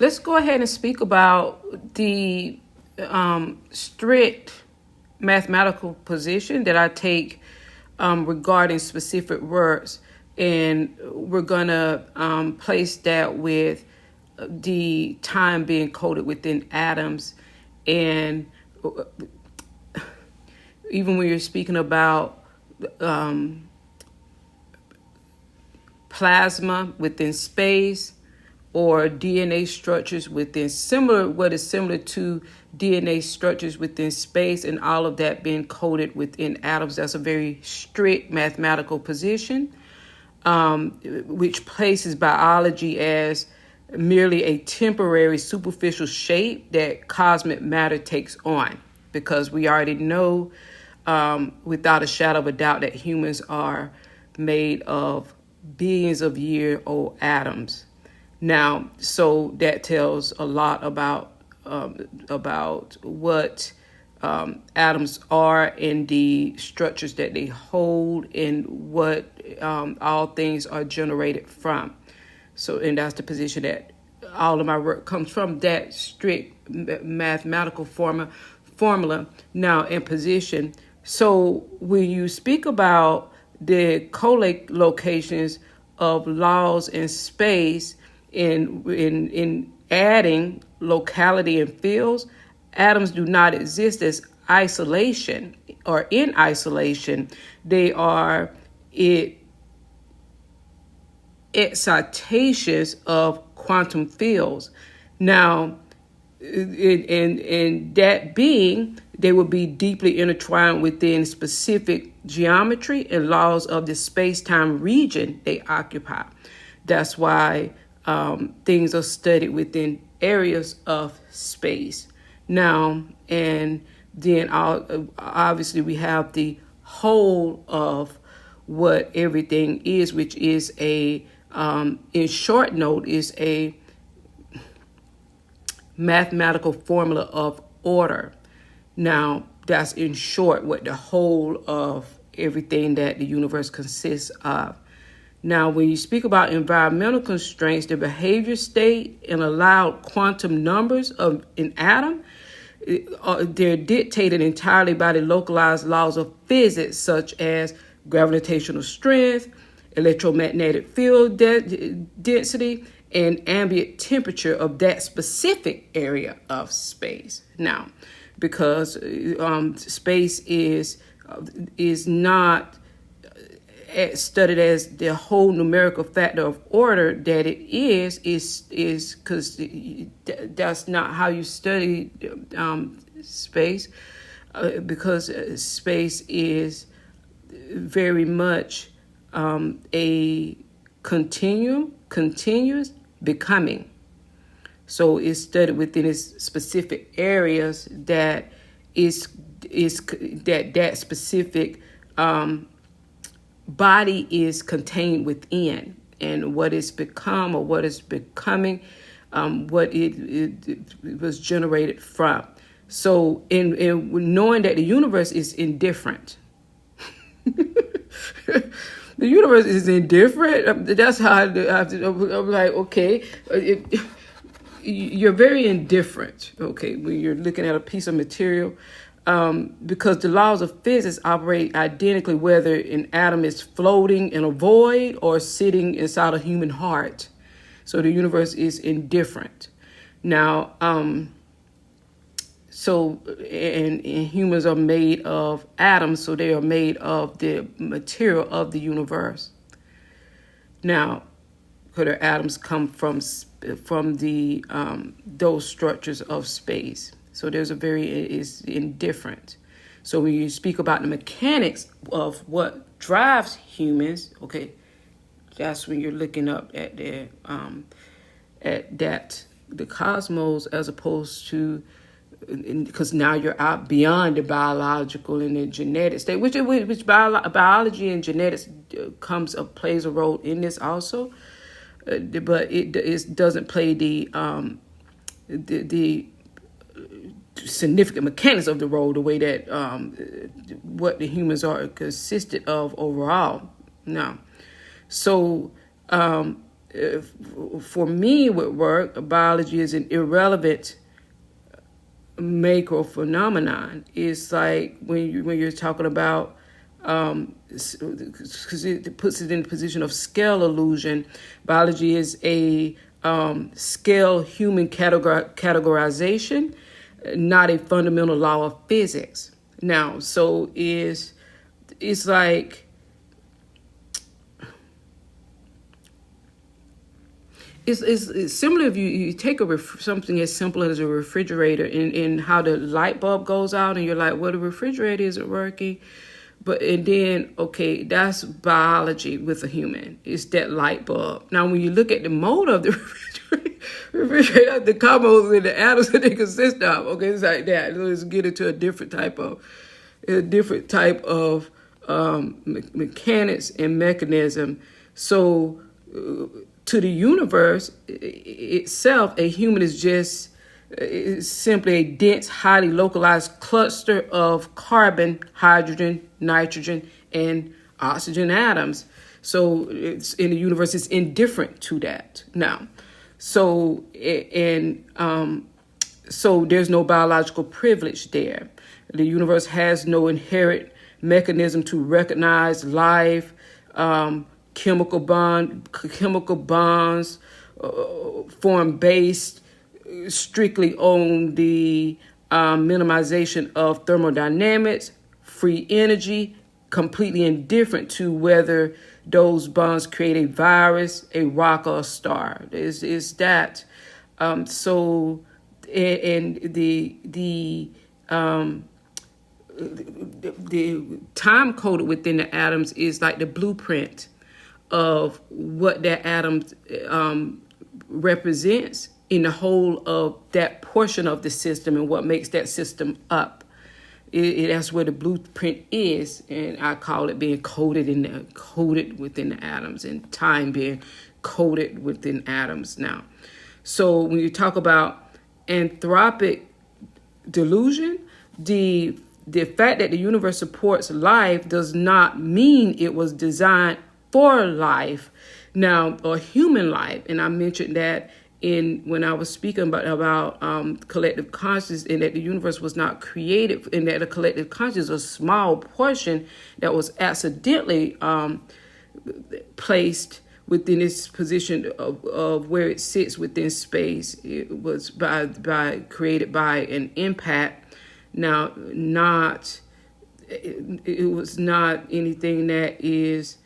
let's go ahead and speak about the strict mathematical position that I take regarding specific words. And we're going to place that with the time being coded within atoms. And even when you're speaking about plasma within space, or DNA structures within what is similar to DNA structures within space, and all of that being coded within atoms. That's a very strict mathematical position, which places biology as merely a temporary superficial shape that cosmic matter takes on, because we already know without a shadow of a doubt that humans are made of billions of year old atoms. Now, so that tells a lot about what atoms are and the structures that they hold, and what all things are generated from. So, and that's the position that all of my work comes from, that strict mathematical formula now in position. So when you speak about the co-locations of laws in space, in adding locality and fields, atoms do not exist as isolation or in isolation. They are excitations of quantum fields. Now, in that being, they will be deeply intertwined within specific geometry and laws of the space-time region they occupy. That's why things are studied within areas of space. Now, and then obviously we have the whole of what everything is, which is in short note, is a mathematical formula of order. Now, that's in short what the whole of everything that the universe consists of. Now, when you speak about environmental constraints, the behavior state and allowed quantum numbers of an atom, they're dictated entirely by the localized laws of physics, such as gravitational strength, electromagnetic field density, and ambient temperature of that specific area of space. Now, because space is not studied as the whole numerical factor of order that it is because that's not how you study space, because space is very much a continuous becoming. So it's studied within its specific areas that that specific body is contained within, and what it's become or what it's becoming, what it was generated from. So in knowing that the universe is indifferent, the universe is indifferent. That's how I'm like, okay, you're very indifferent, okay, when you're looking at a piece of material, because the laws of physics operate identically whether an atom is floating in a void or sitting inside a human heart. So the universe is indifferent. Now, and humans are made of atoms, so they are made of the material of the universe. Now, could their atoms come from the those structures of space? So there's is indifferent. So when you speak about the mechanics of what drives humans, okay, that's when you're looking up at the cosmos, as opposed to, because now you're out beyond the biological and the genetic state, which biology and genetics plays a role in this also, but it doesn't play the significant mechanics of the role the way that what the humans are consisted of overall. Now, so for me would work, biology is an irrelevant macro phenomenon. It's like when you're talking about, because it puts it in the position of scale illusion. Biology is a scale human categorization, not a fundamental law of physics. Now, so it's like, it's similar if you take something as simple as a refrigerator and how the light bulb goes out and you're like, well, the refrigerator isn't working. And then, okay, that's biology with a human. It's that light bulb. Now, when you look at the mode of the refrigerator, the compounds and the atoms that they consist of, okay, it's like that. Let's get into a different type of mechanics and mechanism. So, to the universe itself, a human is simply a dense, highly localized cluster of carbon, hydrogen, nitrogen, and oxygen atoms. So it's in the universe, it's indifferent to that. Now, so there's no biological privilege there. The universe has no inherent mechanism to recognize life, chemical bonds form based strictly on the minimization of thermodynamics, free energy, completely indifferent to whether those bonds create a virus, a rock, or a star. Is that so? And the time coded within the atoms is like the blueprint of what that atom represents in the whole of that portion of the system and what makes that system up. That's where the blueprint is, and I call it being coded within the atoms, and time being coded within atoms now. So when you talk about anthropic delusion, the fact that the universe supports life does not mean it was designed for life now, or human life. And I mentioned that when I was speaking about collective consciousness, and that the universe was not created, and that a collective consciousness is a small portion that was accidentally placed within its position of where it sits within space. It was created by an impact. Now, it was not anything that is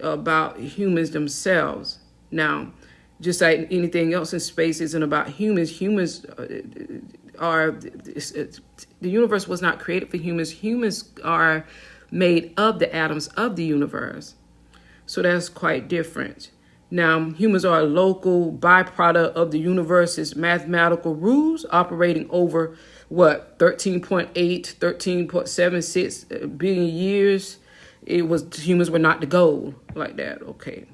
about humans themselves. Now, just like anything else in space isn't about humans, the universe was not created for humans. Humans are made of the atoms of the universe. So that's quite different. Now, humans are a local byproduct of the universe's mathematical rules, operating over 13.8, 13.76 billion years. Humans were not the goal like that, okay?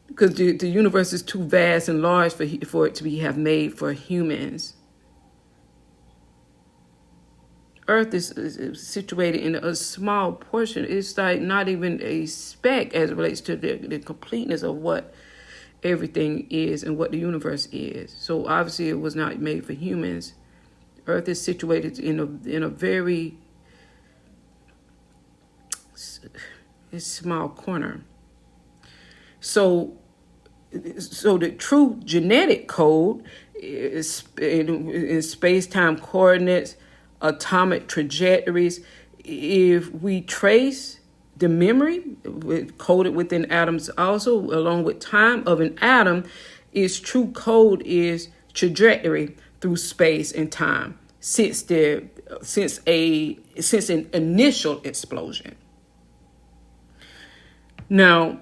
Because the universe is too vast and large for it to have made for humans. Earth is situated in a small portion. It's like not even a speck as it relates to the completeness of what everything is and what the universe is. So obviously it was not made for humans. Earth is situated in a very small corner. So the true genetic code is in space-time coordinates, atomic trajectories. If we trace the memory coded within atoms also, along with time of an atom, its true code is trajectory through space and time since an initial explosion. Now,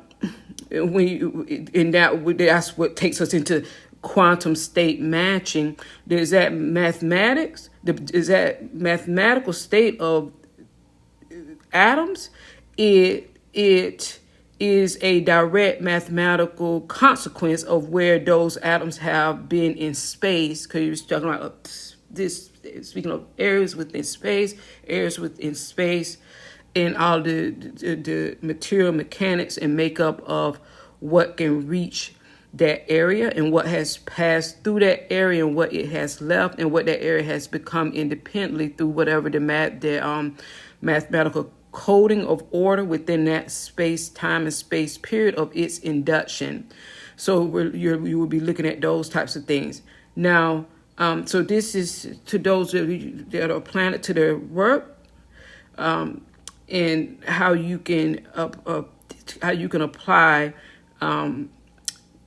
that's what takes us into quantum state matching. There's that mathematical state of atoms. It is a direct mathematical consequence of where those atoms have been in space. Because you're talking about speaking of areas within space, and all the material mechanics and makeup of what can reach that area and what has passed through that area and what it has left and what that area has become independently through whatever the mathematical coding of order within that space, time, and space period of its induction. So you will be looking at those types of things. Now, so this is to those that are planted to their work, and how you can apply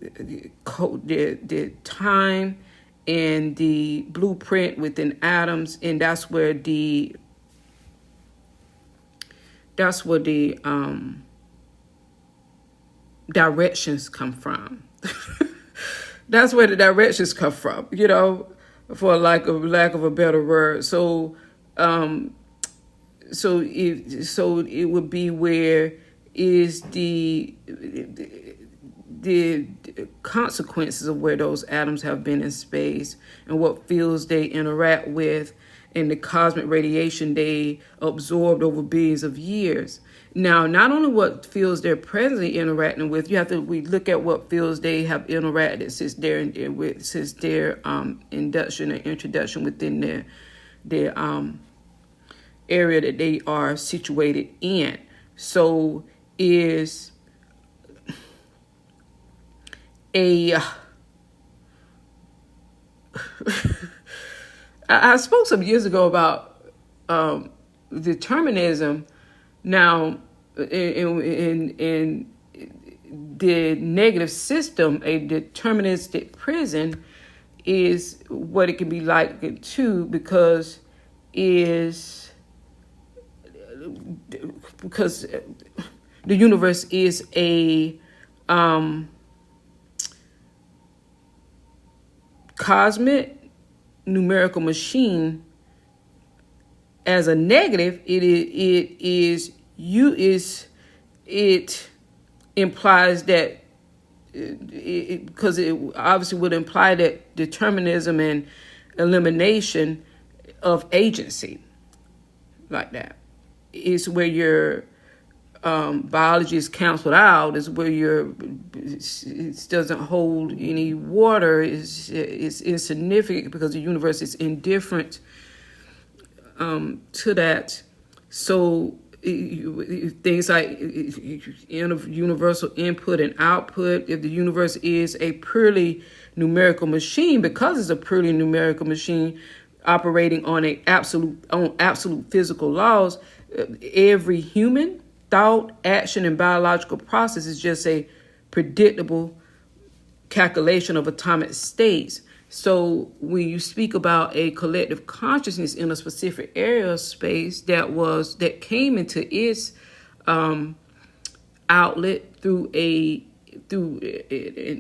the time and the blueprint within atoms, and that's where the directions come from. That's where the directions come from, for lack of a better word. So it would be where is the consequences of where those atoms have been in space and what fields they interact with and the cosmic radiation they absorbed over billions of years. Now, not only what fields they're presently interacting with, we look at what fields they have interacted since their induction and introduction within their area that they are situated in. So is I spoke some years ago about determinism. Now, in the negative system, a deterministic prison is what it can be likened to because the universe is a cosmic numerical machine. As a negative, it implies that because it obviously would imply that determinism and elimination of agency, like that, is where your biology is canceled out. Is where it doesn't hold any water. Is insignificant because the universe is indifferent to that. So things like universal input and output, if the universe is a purely numerical machine, because it's a purely numerical machine operating on absolute physical laws, every human thought, action, and biological process is just a predictable calculation of atomic states. So when you speak about a collective consciousness in a specific area of space that came into its outlet through an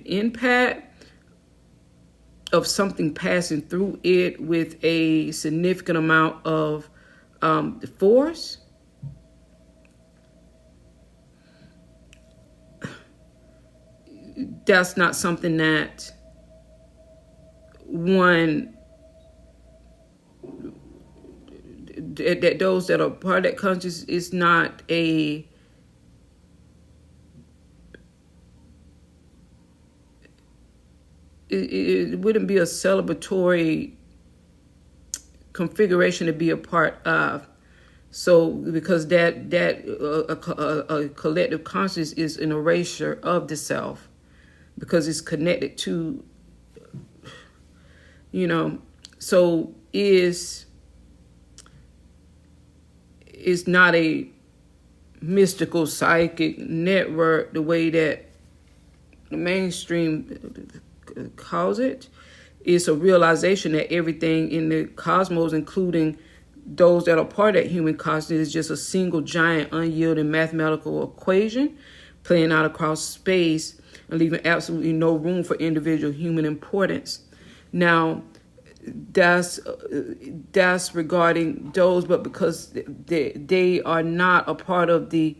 impact of something passing through it with a significant amount of force, that's not something that that those that are part of that conscious is not it wouldn't be a celebratory configuration to be a part of. So because that a collective consciousness is an erasure of the self, because it's connected to, so is not a mystical psychic network the way that the mainstream calls it. It's a realization that everything in the cosmos, including those that are part of that human consciousness, is just a single giant unyielding mathematical equation playing out across space and leaving absolutely no room for individual human importance. Now, that's regarding those, but because they are not a part of the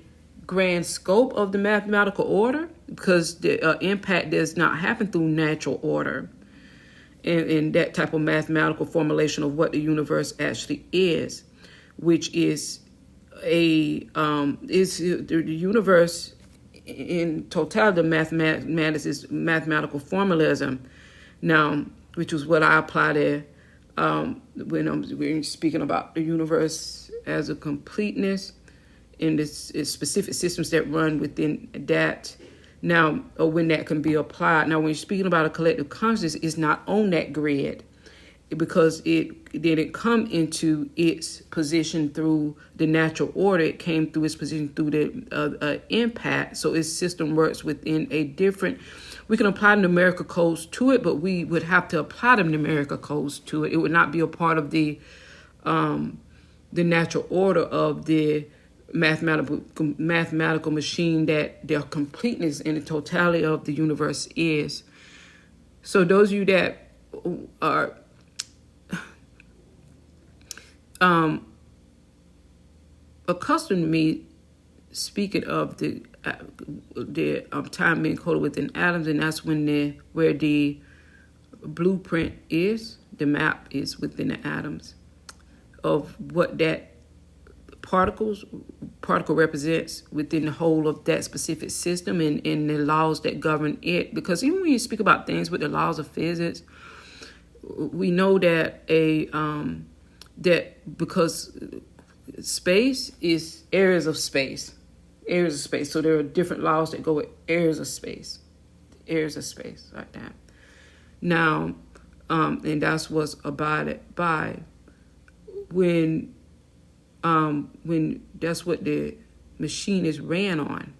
grand scope of the mathematical order, because the impact does not happen through natural order and that type of mathematical formulation of what the universe actually is, which is the universe in totality, mathematics is mathematical formalism. Now, which was what I apply there when we're speaking about the universe as a completeness in this specific systems that run within that. Now, or when that can be applied. Now, when you're speaking about a collective consciousness, it's not on that grid, because it come into its position through the natural order. It came through its position through the impact. So its system works within a different. We can apply numerical codes to it, but we would have to apply the numerical codes to it. It would not be a part of the natural order of the mathematical machine that their completeness and the totality of the universe is. So those of you that are accustomed to me speaking of the time being coded within atoms, and that's when where the blueprint is, the map is within the atoms of what that particle represents within the whole of that specific system, and the laws that govern it. Because even when you speak about things with the laws of physics, we know that because space is areas of space. So there are different laws that go with areas of space like that. Now, and that's what's abided by when that's what the machine is ran on.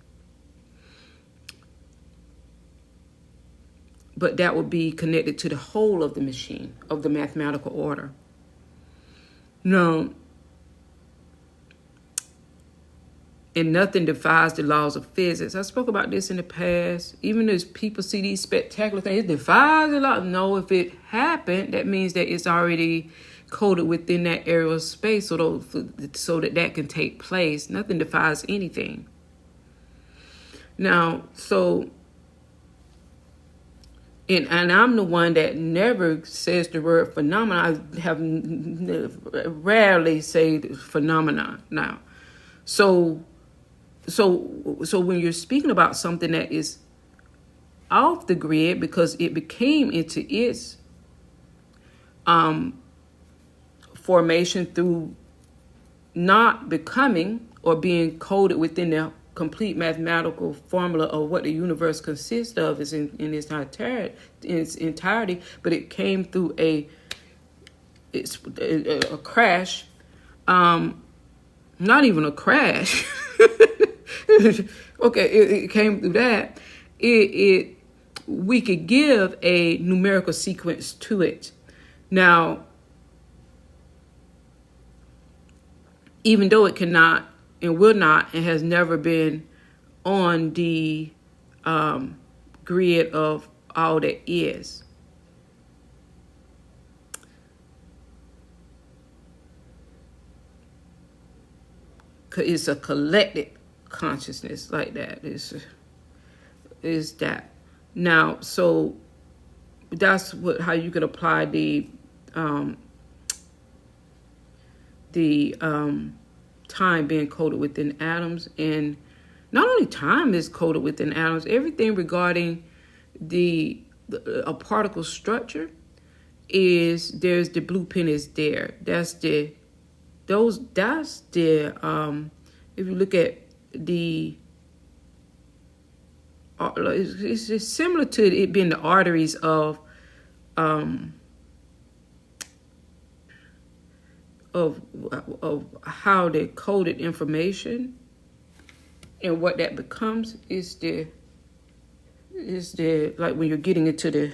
But that would be connected to the whole of the machine, of the mathematical order. No. And nothing defies the laws of physics. I spoke about this in the past. Even as people see these spectacular things, it defies the law. No, if it happened, that means that it's already coded within that area of space so that can take place. Nothing defies anything. Now, so, and I'm the one that never says the word phenomenon. I have rarely say phenomenon now. So when you're speaking about something that is off the grid because it became into its formation through not becoming or being coded within the complete mathematical formula of what the universe consists of is in its entirety, but it came through a crash, not even a crash. Okay, it came through that. We could give a numerical sequence to it. Now, even though it cannot and will not and has never been on the grid of all that is. It's a collective consciousness like that. Is that. Now, so that's how you could apply the time being coded within atoms. And not only time is coded within atoms, everything regarding a particle structure there's the blueprint is there. If you look at it's just similar to it being the arteries of how they coded information, and what that becomes is the like when you're getting into the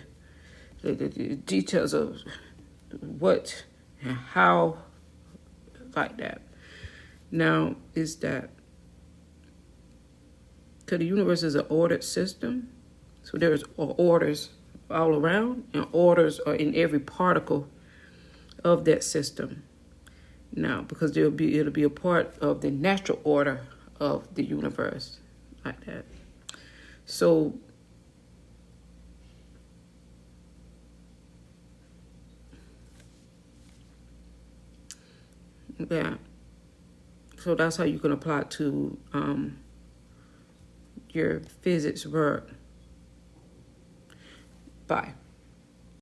details of what and how, like that. Now is that because the universe is an ordered system, so there's orders all around, and orders are in every particle of that system. Now, because it'll be a part of the natural order of the universe, like that. So yeah. So that's how you can apply it to your physics work. Bye.